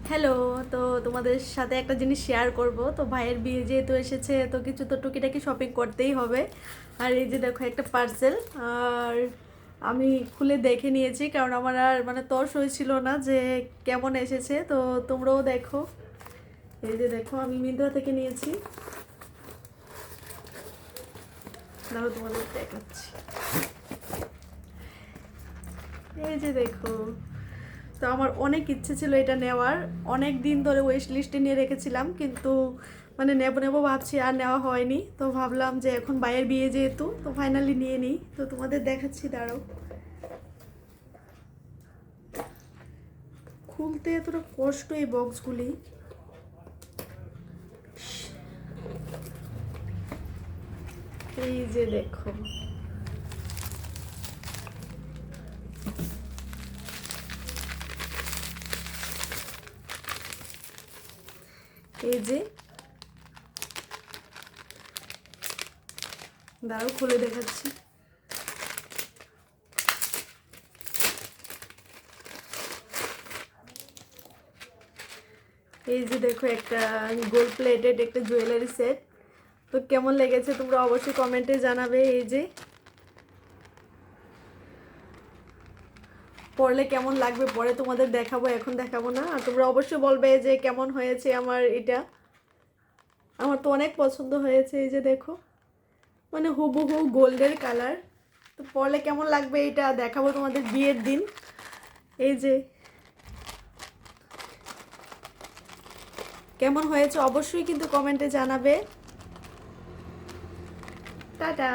Hello. তো তোমাদের সাথে একটা জিনিস শেয়ার করব। তো ভাইয়ের বিয়ে যেহেতু এসেছে, তো কিছু তো টুকিটাকি শপিং করতেই হবে। আর এই যে দেখো একটা পার্সেল। আর আমি খুলে দেখে নিয়েছি, কারণ আমার আর মানে তর হয়েছিল না যে কেমন এসেছে। তো তোমরাও দেখো। এই যে দেখো, আমি মিন্ত্রা থেকে নিয়েছি। দাঁড়াও তোমাদের দেখাচ্ছি। এই যে দেখো। তো আমার অনেক ইচ্ছে ছিল এটা নেওয়ার, অনেক দিন ধরে ওয়েস্ট লিস্টে নিয়ে রেখেছিলাম, কিন্তু মানে নেবো নেবো ভাবছি, আর নেওয়া হয়নি। তো ভাবলাম যে এখন ভাইয়ের বিয়ে যেহেতু, তো ফাইনালি নিয়ে নিই। তো তোমাদের দেখাচ্ছি, দাঁড়াও। খুলতে এতটা কষ্ট এই বক্সগুলি। এই যে দেখো, এই যে, দাঁড়াও খুলে দেখাচ্ছি। এই যে দেখো, একটা গোল্ড প্লেটেড একটা জুয়েলারি সেট। তো কেমন লেগেছে তোমরা অবশ্যই কমেন্টে জানাবে। এই যে পরলে কেমন লাগবে পরে তোমাদের দেখাবো, এখন দেখাবো না। আর তোমরা অবশ্যই বলবে যে কেমন হয়েছে আমার এটা। আমার তো অনেক পছন্দ হয়েছে। এই যে দেখো, মানে হুবহু গোল্ডের কালার। তো পরলে কেমন লাগবে এটা দেখাবো তোমাদের বিয়ের দিন। এই যে কেমন হয়েছে অবশ্যই কিন্তু কমেন্টে জানাবে। টাটা।